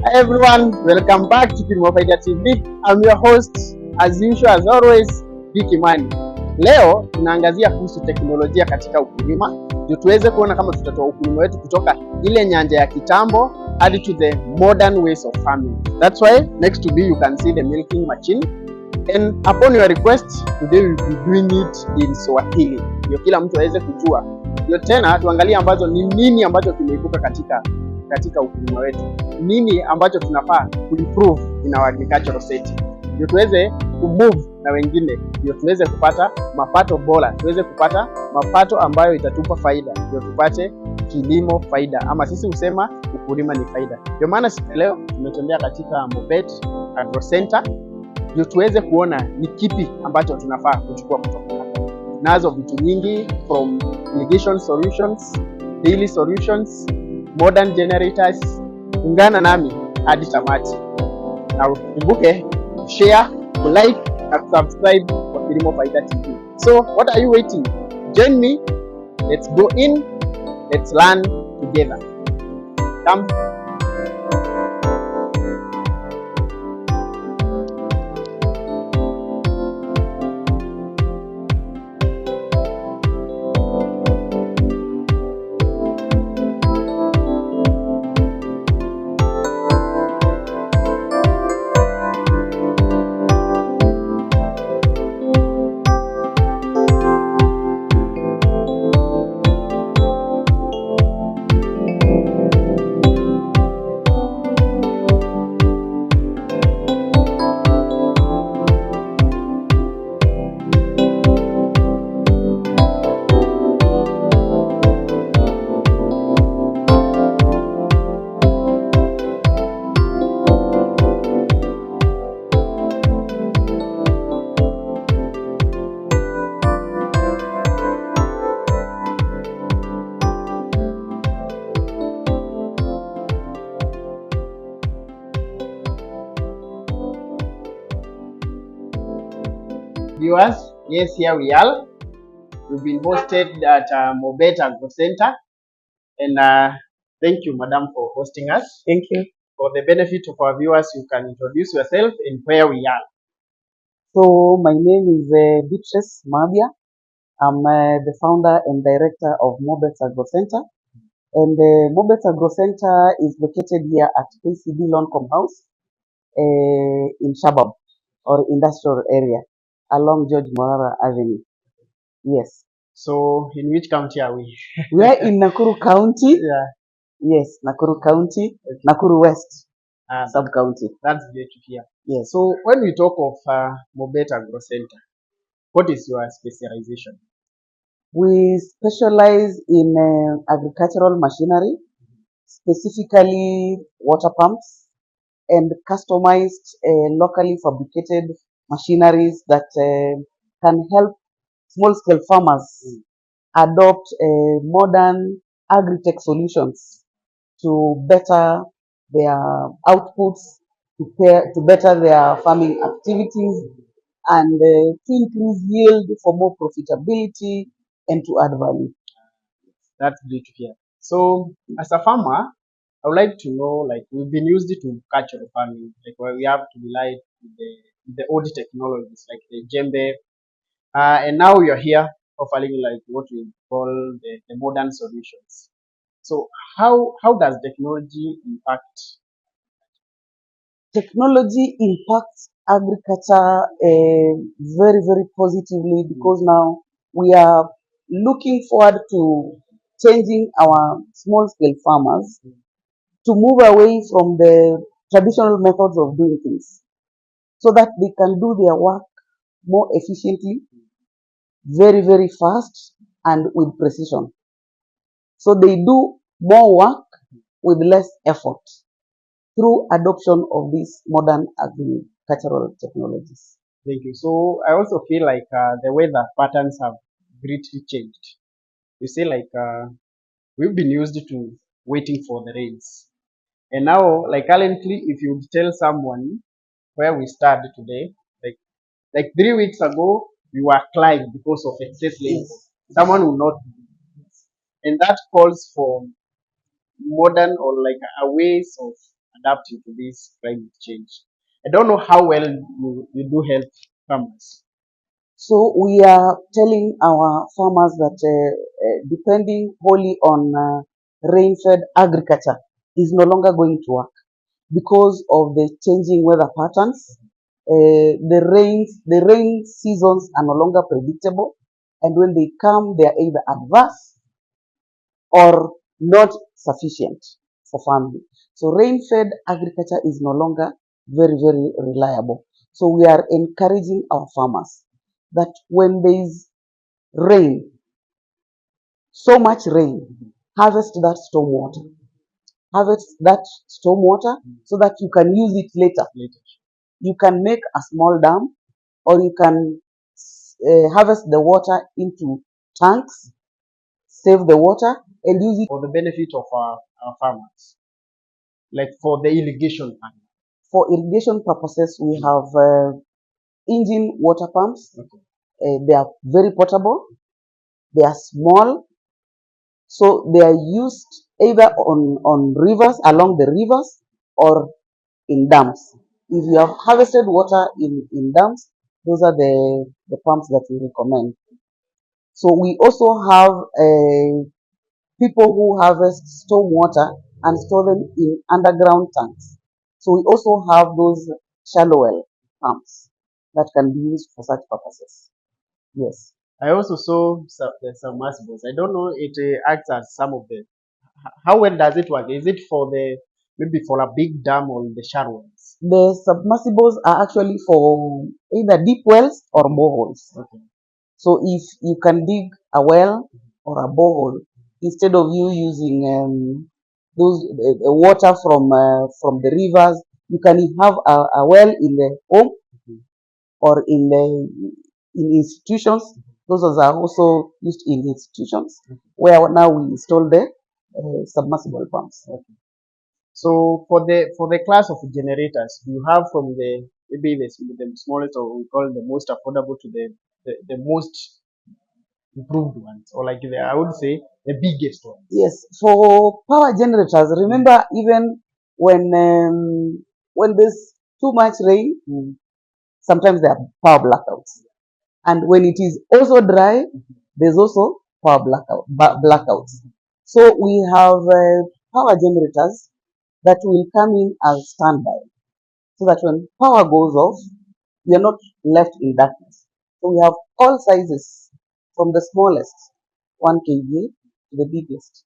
Hi everyone, welcome back to Mobett TV. I'm your host as usual as always, Kimani. Leo tunaangazia kuhusu teknolojia katika ukulima, ndio tuweze kuona kama tutatoa ukulima wetu kutoka ile nyanja ya kitambo hadi to the modern ways of farming. That's why next to me you can see the milking machine, and upon your request today we will be doing it in Swahili, ndio kila mtu aweze kujua. Ndio tena tuangalie ambazo ni nini ambacho kimeibuka katika ukulima wetu, nini ambacho tunafaa kuimprove in our agricultural setting, ndio tuweze kumove na wengine, ndio tuweze kupata mapato bora, tuweze kupata mapato ambayo itatupa faida, ndio tupate kilimo faida, ama sisi husema ukulima ni faida. Ndio maana leo tumetembea katika Mobett Agricentre, ndio tuweze kuona ni kipi ambacho tunafaa kuchukua kutoka hapa. Nazo vitu nyingi, from irrigation solutions, daily solutions, modern generators. Ungana nami hadi tamati, na ukumbuke share, like na subscribe kwa Kilimo Faida TV. So what are you waiting? Join me, let's go in, let's learn together. Come. Viewers, yes, here we are. We've been hosted at Mobett Agricentre, and thank you, Madam, for hosting us. Thank you. For the benefit of our viewers, you can introduce yourself and where we are. So my name is Beatrice Mabia. I'm the founder and director of Mobett Agricentre, and Mobett Agricentre is located here at KCB Loncom House in Shabab or industrial area along George Morara Avenue. Yes. So in which county are we? We are in Nakuru County. Yeah. Yes, Nakuru County, Okay. Nakuru West sub-county. That's great to hear. Yes. So when we talk of Mobett Agricentre, what is your specialization? We specialize in agricultural machinery, specifically water pumps, and customized locally fabricated machineries that can help small-scale farmers adopt modern agri-tech solutions to better their outputs, to better their farming activities, and to increase yield for more profitability and to add value. That's great to hear. So as a farmer, I would like to know, like, we've been used to cultural farming, like where we have to rely on the old technologies like the djembe, and now you're here offering like what we call the modern solutions. So how does technology impact? Technology impacts agriculture very, very positively, because now we are looking forward to changing our small-scale farmers to move away from the traditional methods of doing things, so that they can do their work more efficiently, very, very fast, and with precision. So they do more work with less effort through adoption of these modern agricultural technologies. Thank you. So I also feel like the weather patterns have greatly changed. You see, like we've been used to waiting for the rains, and now, like currently, if you tell someone where we started today, like 3 weeks ago, we were climbed because of excess rains. Someone will not, and that calls for modern or like a ways of adapting to this climate change. I don't know how well you do help farmers. So we are telling our farmers that depending wholly on rain-fed agriculture is no longer going to work because of the changing weather patterns. The rain seasons are no longer predictable, and when they come, they are either adverse or not sufficient for farming. So rain-fed agriculture is no longer very reliable. So we are encouraging our farmers that when there is rain, so much rain, harvest that storm water. Harvest that storm water so that you can use it later. You can make a small dam, or you can harvest the water into tanks, save the water, and use it For the benefit of our farmers, like for the irrigation plan. for irrigation purposes. We have engine water pumps. Okay. They are very portable. They are small, so they are used either on rivers, along the rivers, or in dams. If you have harvested water in dams, those are the pumps that we recommend. So we also have people who harvest storm water and store them in underground tanks. So we also have those shallow well pumps that can be used for such purposes. Yes. I also saw the submersibles. I don't know it acts as some of the. How well does it work? Is it for the maybe for a big dam or the shallow wells? The submersibles are actually for either deep wells or boreholes. Okay. So if you can dig a well or a borehole, instead of you using those water from the rivers, you can have a well in the home or in institutions. Those are also used in institutions where now we install the submersible pumps. So for the class of generators, you have from the maybe the smallest, or we call the most affordable, to the most improved ones, or like I would say the biggest ones. Yes, for power generators, remember even when there's too much rain, sometimes there are power blackouts, and when it is also dry, there's also power blackouts. So we have power generators that will come in as standby, so that when power goes off, we are not left in darkness. So we have all sizes, from the smallest 1 kVA to the biggest,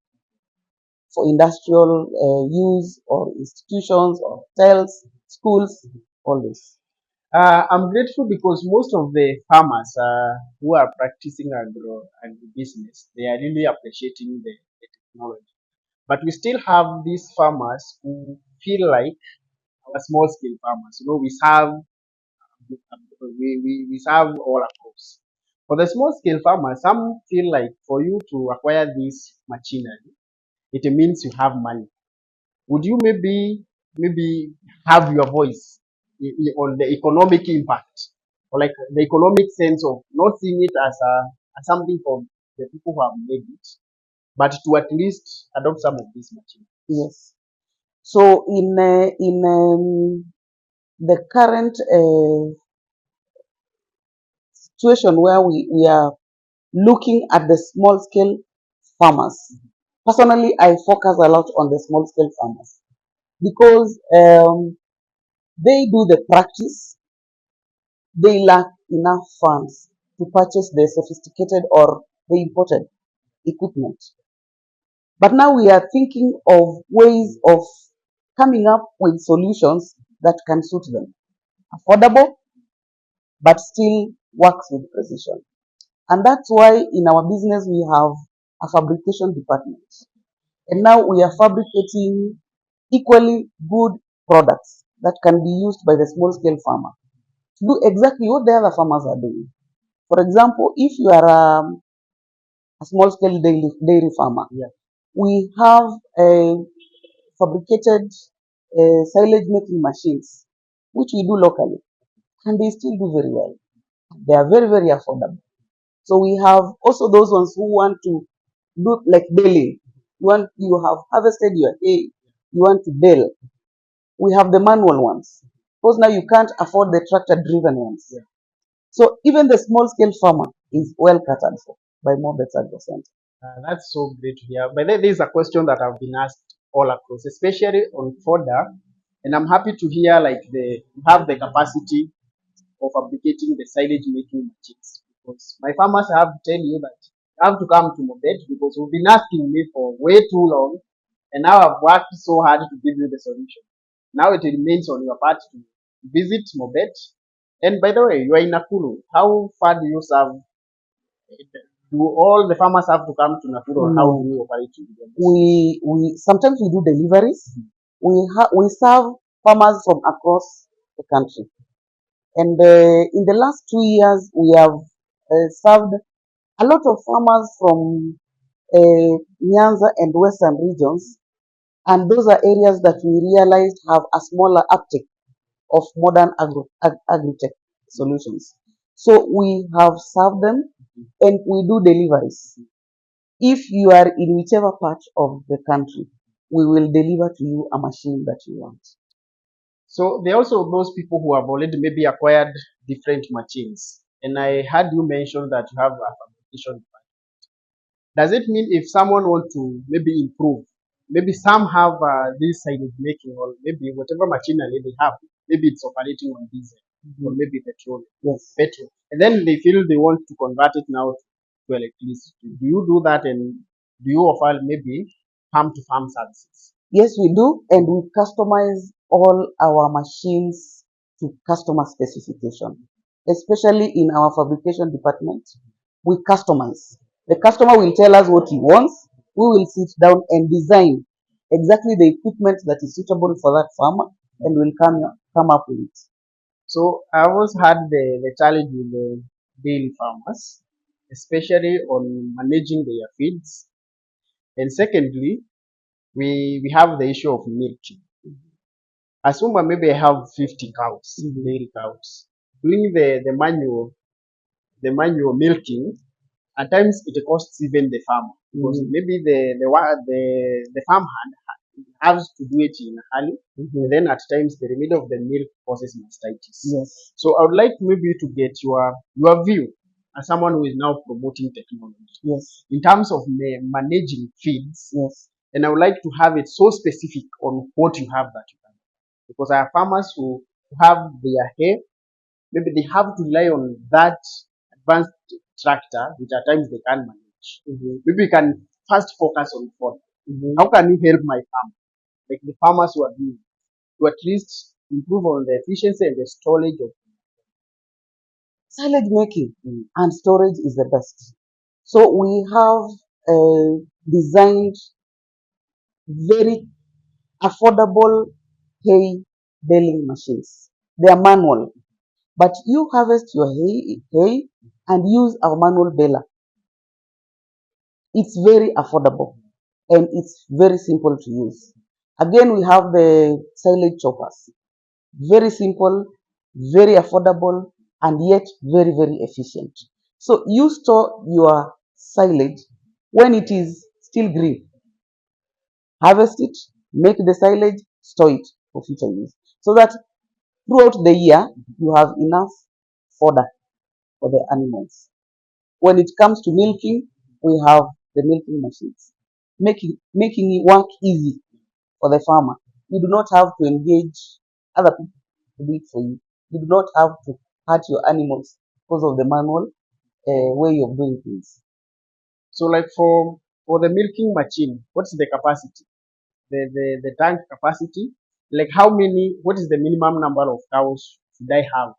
for industrial use, or institutions, or hotels, schools, all this. I'm grateful because most of the farmers who are practicing agribusiness, they are really appreciating the technology. But we still have these farmers who feel like our small scale farmers. You know, we serve all across. For the small scale farmers, some feel like for you to acquire this machinery, it means you have money. Would you maybe have your voice on the economic impact, or like the economic sense of not seeing it as something for the people who have made it, but to at least adopt some of these machines? Yes. So in the current situation where we are looking at the small scale farmers, personally, I focus a lot on the small scale farmers because they do the practice, they lack enough funds to purchase the sophisticated or the imported equipment. But now we are thinking of ways of coming up with solutions that can suit them. Affordable, but still works with precision. And that's why in our business we have a fabrication department. And now we are fabricating equally good products that can be used by the small scale farmer to do exactly what the other farmers are doing. For example, if you are a small scale dairy farmer, Yeah. we have fabricated silage making machines, which we do locally, and they still do very well. They are very affordable. So we have also those ones who want to do like baling. You have harvested your hay, you want to bale. we have the manual ones. Because now you can't afford the tractor-driven ones. Yeah. So even the small-scale farmer is well catered for by Mobett Agricentre. That's so great to hear. But then there's a question that I've been asked all across, especially on fodder, and I'm happy to hear like you have the capacity of fabricating the silage making machines. Because my farmers have to tell you that you have to come to Mobett because you've been asking me for way too long, and now I've worked so hard to give you the solution. Now it remains on your part to visit Mobett. And by the way, you are in Nakuru. How far do you serve? Do all the farmers have to come to Nakuru, or how do No, you operate in the we sometimes we do deliveries. We serve farmers from across the country, and in the last 2 years we have served a lot of farmers from Nyanza and western regions, and those are areas that we realized have a smaller uptake of modern agri-tech solutions. So we have served them and we do deliveries. If you are in whichever part of the country, we will deliver to you a machine that you want. So there are also those people who have already maybe acquired different machines. And I heard you mention that you have a fabrication. Does it mean if someone wants to maybe improve, maybe some have this silage making, or maybe whatever machinery they have, maybe it's operating on diesel or maybe Yes. petrol, and then they feel they want to convert it now to electricity. Do you do that, and do you offer maybe farm to farm services? Yes, we do, and we customize all our machines to customer specification, especially in our fabrication department. We customize. The customer will tell us what he wants. We will sit down and design exactly the equipment that is suitable for that farmer, and we'll come up with it. So I always had the challenge with the dairy farmers, especially on managing their feeds. And secondly, we have the issue of milking. Assume maybe I have 50 cows, dairy cows. Doing the manual milking, at times it costs even the farmer because maybe the farmhand has to do it in a hurry, and then at times the remainder of the milk causes mastitis. Yes. So I would like maybe to get your view as someone who is now promoting technology Yes. in terms of managing feeds, Yes. and I would like to have it so specific on what you have that you can. Because I have farmers who have their hay, maybe they have to rely on that advanced tractor, which at times they can't manage. Maybe you can first focus on fodder. How can you help my farm, like the farmers who are doing, to at least improve on the efficiency and the storage of. Silage making and storage is the best. So we have designed very affordable hay baling machines. They are manual, but you harvest your hay and use our manual baler. It's very affordable and it's very simple to use. Again, we have the silage choppers. Very simple, very affordable, and yet very, very efficient. So you store your silage when it is still green. Harvest it, make the silage, store it for future use. So that throughout the year, you have enough fodder for the animals. When it comes to milking, we have the milking machines, making it work easy for the farmer. You do not have to engage other people to do it for you. You do not have to hurt your animals because of the manual way of doing things. So like for the milking machine, what's the capacity? The tank capacity? Like how many, what is the minimum number of cows should I have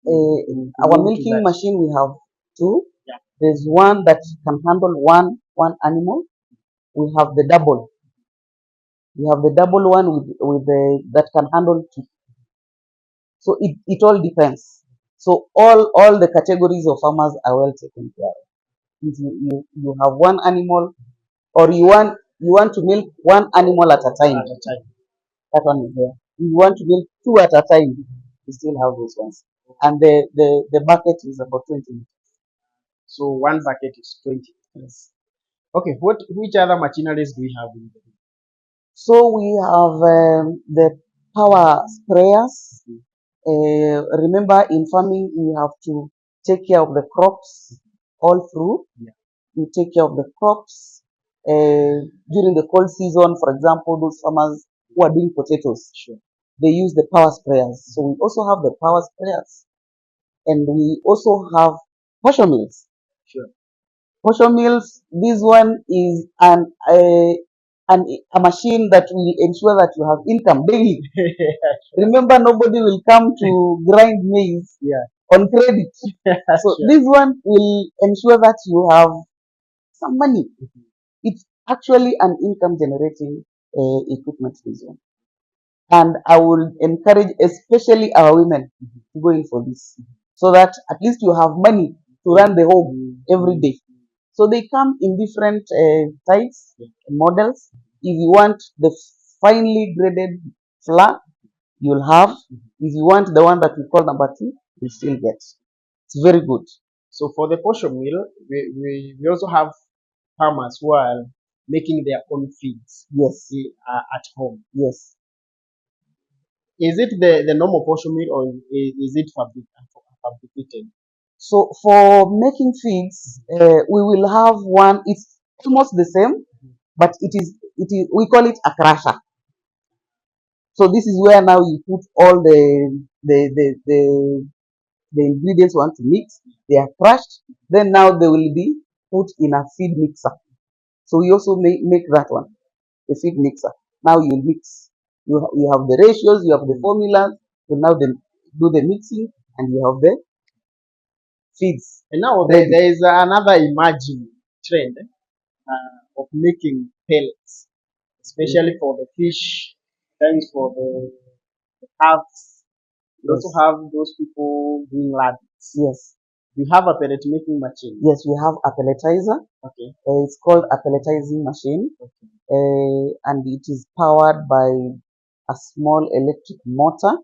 to Our move to milking that? machine, we have two. Yeah. There's one that can handle one animal. We have the double. We have the double one with the that can handle two. So it all depends. So all the categories of farmers are well taken care of. If you have one animal or you want to milk one animal at a time, At a time. that one is there. If you want to milk two at a time, you still have those ones. And the bucket is about 20 liters. So one bucket is 20. Yes. Okay, which other machineries do we have in the room? So we have the power sprayers. Remember, in farming, we have to take care of the crops all through. Yeah. We take care of the crops during the cold season. For example, those farmers who are doing potatoes, Sure. they use the power sprayers. So we also have the power sprayers, and we also have posture mills. Sure. Posture mills. This one is a machine that will ensure that you have income daily. Remember, nobody will come to grind maize Yeah. on credit. So Sure. this one will ensure that you have some money. It's actually an income generating equipment, this one. And I will encourage especially our women to go in for this, so that at least you have money to run the home every day. So they come in different types and models. If you want the finely graded flour, you'll have. If you want the one that we call number two, you'll still get. It's very good. So for the portion meal, we also have farmers who are making their own feeds Yes, at home. yes. Is it the normal portion meal, or is it fabricated? So for making feeds, we will have one. It's almost the same, but it is we call it a crusher. So this is where now you put all the ingredients you want to mix. They are crushed. Then now they will be put in a feed mixer. So we also make that one, the feed mixer. Now you mix. You have the ratios, you have the formulas. So now then do the mixing, and you have the feeds. And now ready. there is another emerging trend of making pellets, especially for the fish, thanks for the calves. We also Yes. have those people doing rabbits. Yes. You have a pellet making machine. Yes, we have a pelletizer. Okay. It's called a pelletizing machine, Okay. and it is powered by a small electric motor,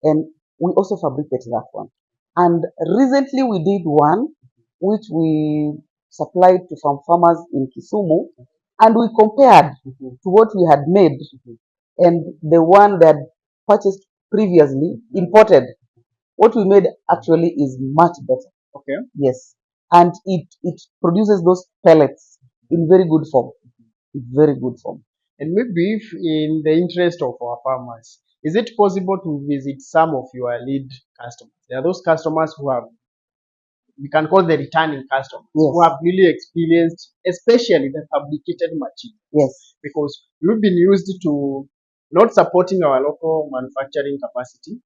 and we also fabricate that one. And recently we did one which we supplied to some farmers in Kisumu, and we compared to what we had made and the one that purchased previously, imported. What we made actually is much better. Okay. Yes, and it produces those pellets in very good form. Very good form. And maybe if in the interest of our farmers, is it possible to visit some of your lead customers? There are those customers who have, we can call the returning customers, Yes. who have really experienced, especially the fabricated machine. Yes. Because we've been used to not supporting our local manufacturing capacity,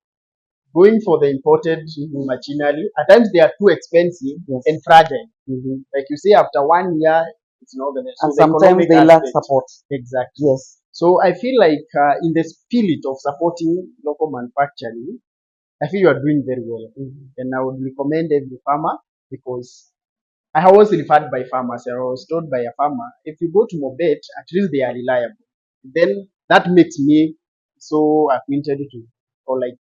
going for the imported machinery. At times they are too expensive Yes. and fragile. Mhm. Like you say, after 1 year, it's not going to. So And the sometimes economic they lack aspect. support. Exactly. Yes. So I feel like in the spirit of supporting local manufacturing, I feel you are doing very well. And I would recommend every farmer, because I was referred by farmers. I was told by a farmer, if you go to Mobett, at least they are reliable. Then that makes me so acquainted to, or like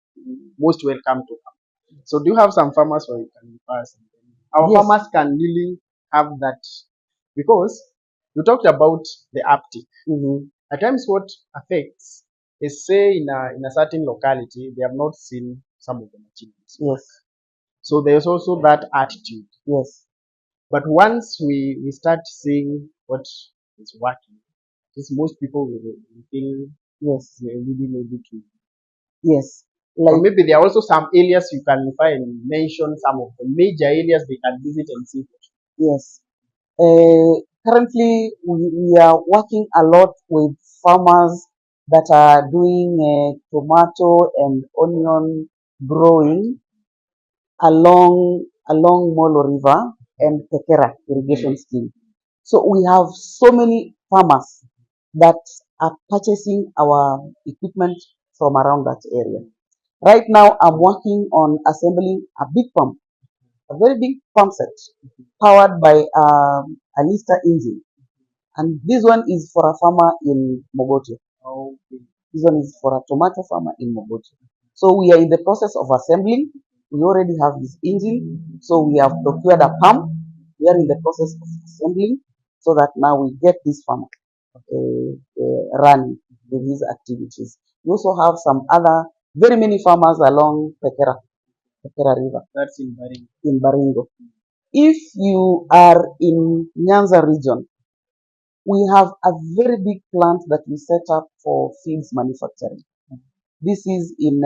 most welcome to farm. So do you have some farmers where you can refer us? Our Yes. farmers can really have that, because you talked about the uptick. Mhm. At times, what affects is, say in a certain locality, they have not seen some of the materials. Yes. So there's also that attitude. Yes. But once we start seeing what is working, just most people will feel Yes. they're really able to. Yes. Or Like maybe there are also some areas you can find, mention some of the major areas they can visit and see. yes. Currently, we are working a lot with farmers that are doing tomato and onion growing along Molo River and Tekera irrigation scheme. So we have so many farmers that are purchasing our equipment from around that area. Right now, I'm working on assembling a big pump, a very big pump set, powered by a Lister engine. And this one is for a farmer in Mogote. Okay. This one is for a tomato farmer in Mogote. So we are in the process of assembling. We already have this engine. So we have procured a pump. We are in the process of assembling so that now we get this farmer. running with these activities. We also have some other very many farmers along Pekera River That's in Baringo. in Baringo. If you are in Nyanza region, we have a very big plant that we set up for feeds manufacturing. This is in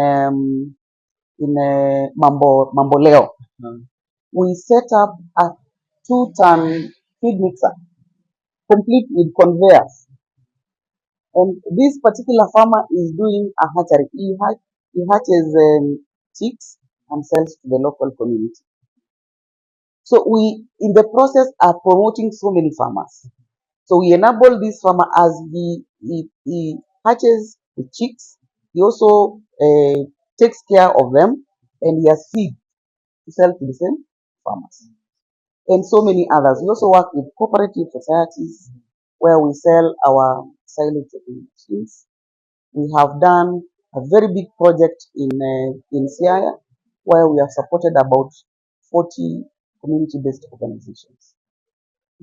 Mamboleo. We set up a 2-ton feed mixer, complete with conveyors. And this particular farmer is doing a hatchery. He hatches chicks and sells to the local community. So we, in the process, are promoting so many farmers. So we enable this farmer as he hatches the chicks. He also takes care of them, and he has feed to sell to the same farmers. And so many others. We also work with cooperative societies where we sell our silage machines. We have done a very big project in Siaya where we have supported about 40 community-based organizations.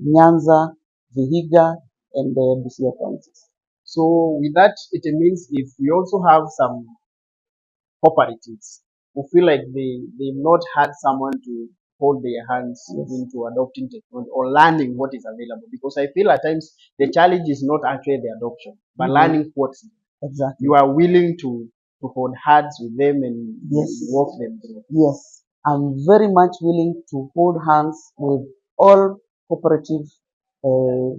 Nyanza, Vihiga, and the Busia counties. So with that, it means if we also have some cooperatives who feel like they've not had someone to hold their hands into adopting technology or learning what is available, because I feel at times the challenge is not actually the adoption but learning what's Exactly. you are willing to hold hands with them and walk them through. Yes, I'm very much willing to hold hands with all cooperative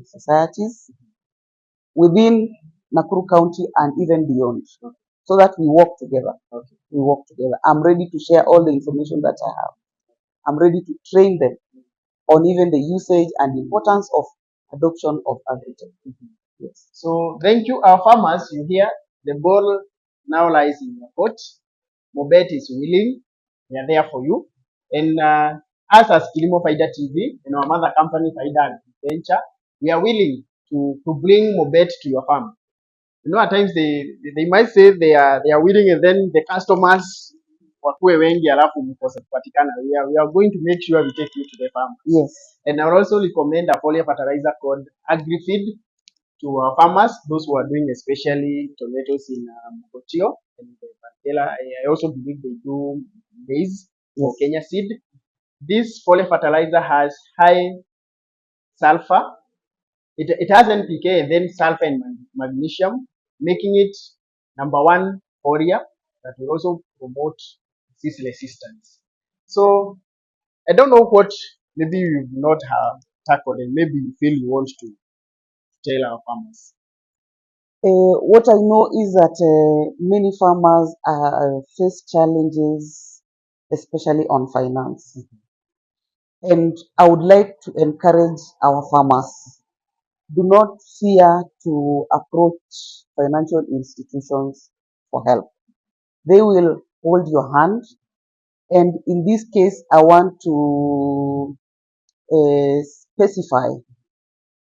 societies within Nakuru County and even beyond, so that we work together. We work together. I'm ready to share all the information that I have. I'm ready to train them on even the usage and importance of adoption of agriculture. Yes. So thank you, our farmers. You hear the ball now lies in your court. Mobett is willing. We are there for you. And us as Kilimo Faida TV and our mother company Faida Venture, we are willing to bring Mobett to your farm. You know, at times they might say they are willing, and then the customers wakuwe wengi alafu mkose kupatikana. We are going to make sure we take you to the farm. Yes. And I will also recommend a foliar fertilizer called Agrifeed to our farmers, those who are doing especially tomatoes in Mogotio and Barkela. I also believe they do maize or Kenya seed. This foliar fertilizer has high sulfur. It has NPK and then sulfur and magnesium, making it number one foliar that will also promote disease resistance. So I don't know what maybe you've not have tackled and maybe you feel you want to tell our farmers. What I know is that many farmers face challenges, especially on finance. And I would like to encourage our farmers, do not fear to approach financial institutions for help. They will hold your hand. And in this case, I want to specify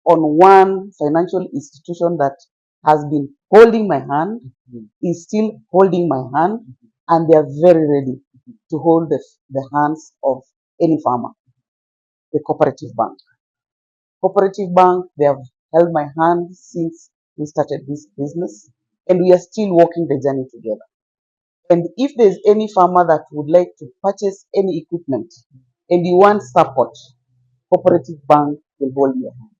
on one financial institution that has been holding my hand, is still holding my hand, and they are very ready to hold the hands of any farmer. The Cooperative Bank. Cooperative Bank, they have held my hand since we started this business, and we are still walking the journey together. And if there's any farmer that would like to purchase any equipment and you want support, Cooperative Bank will hold your hand.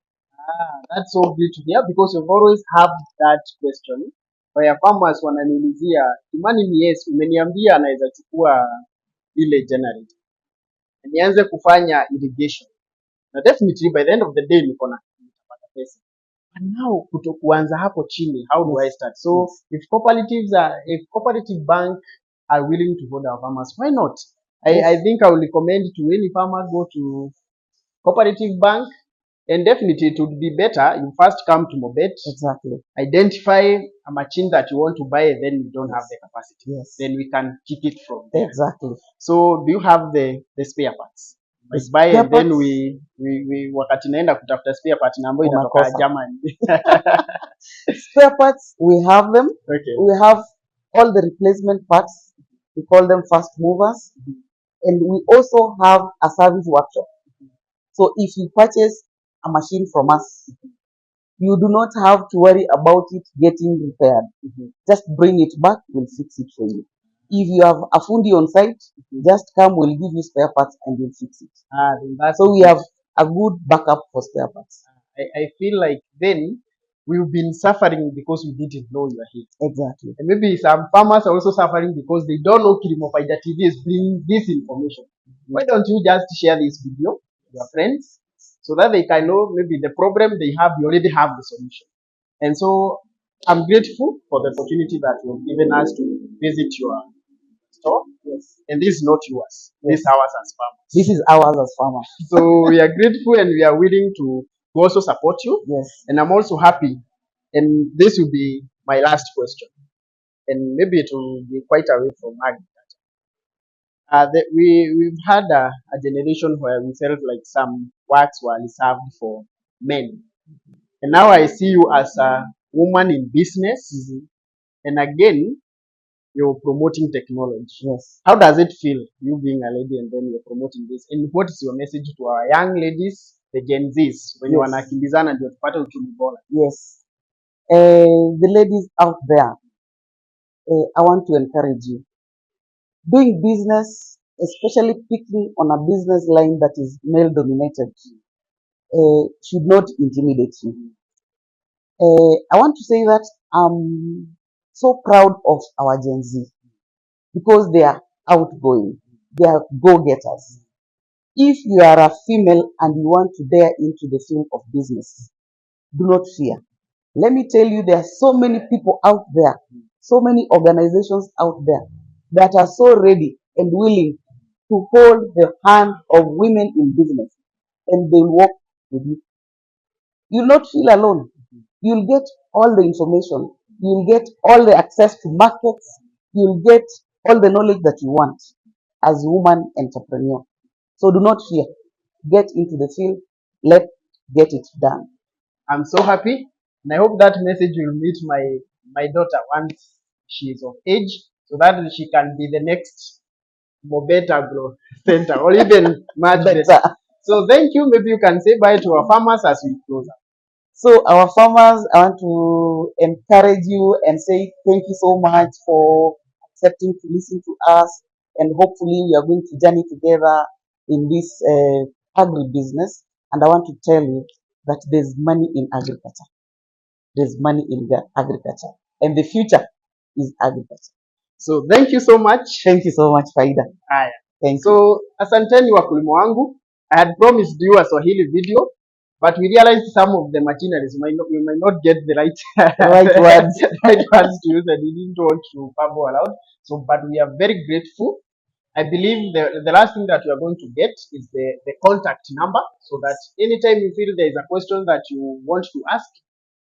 That's so good to hear because we've always had that question where farmers wananiulizia Imani ni yes, umeniambia anaweza chukua ile generator nianze kufanya irrigation na definitely by the end of the day nitapata pesa, but now kutokuanza hapo chini, how do I start? So if cooperative bank are willing to hold our farmers, why not? I think I will recommend to any farmer go to cooperative bank. And definitely it would be better you first come to Mobett. Exactly. Identify a machine that you want to buy and then you don't have the capacity. Yes. Then we can kick it from there. Exactly. So do you have the spare parts? Let's buy and then we wakati naenda kutafuta spare part na ambayo inatoka Germany. Spare parts, we have them. Okay. We have all the replacement parts. We call them fast movers. And we also have a service workshop. So if you purchase a machine from us, You do not have to worry about it getting repaired. Just bring it back, we'll fix it for you. If you have a fundi on site, just come, we'll give you spare parts and we'll fix it. So we have a good backup for spare parts. I feel like then we've been suffering because we didn't know you are here. Exactly. And maybe some farmers are also suffering because they don't know Kilimo Faida TV is bringing this information. Why don't you just share this video with your friends so that they can know maybe the problem they have, you already have the solution. And so I'm grateful for the opportunity that you've given us to visit your store. Yes. And this is not yours. This is ours as farmers. This is ours as farmers. So we are grateful and we are willing to also support you. Yes. And I'm also happy. And this will be my last question. And maybe it will be quite away from agriculture. We've had a generation where we felt like some works were reserved for men. And now I see you as a woman in business. And again, you're promoting technology. Yes. How does it feel, you being a lady and then you're promoting this? And what is your message to our young ladies, the Gen Zs, when you are wanakimbizana ndio tupate uchumi bora? Yes. The ladies out there, I want to encourage you. Doing business, especially picking on a business line that is male dominated, should not intimidate you. I want to say that I'm so proud of our Gen Z because they are outgoing, they are go-getters. If you are a female and you want to dare into the field of business, do not fear. Let me tell you, there are so many people out there, so many organizations out there that are so ready and willing to hold the hand of women in business, and they work with you. You'll not feel alone. You'll get all the information. You'll get all the access to markets. You'll get all the knowledge that you want as a woman entrepreneur. So do not fear. Get into the field. Let's get it done. I'm so happy, and I hope that message will meet my daughter once she is of age, so that she can be the next Mobett Agro Center or even much better. So thank you. Maybe you can say bye to our farmers as we close up. So our farmers, I want to encourage you and say thank you so much for accepting to listen to us, and hopefully we are going to journey together in this agribusiness. And I want to tell you that there's money in agriculture. There's money in agriculture, and the future is agriculture. So thank you so much. Thank you so much, Faida. Haya. Thank you. So asanteni wakulima wangu. I had promised you a Swahili video, but we realized some of the machineries we might not get the right words. right words to use, and we didn't want to babble aloud. So, but we are very grateful. I believe the last thing that you are going to get is the contact number, so that anytime you feel there is a question that you want to ask,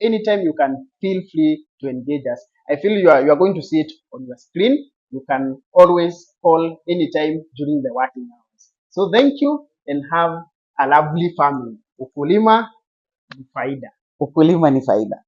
anytime you can feel free to engage us. I feel you are going to see it on your screen. You can always call anytime during the working hours. So thank you and have a lovely family. Ukulima ni faida. Ukulima ni faida.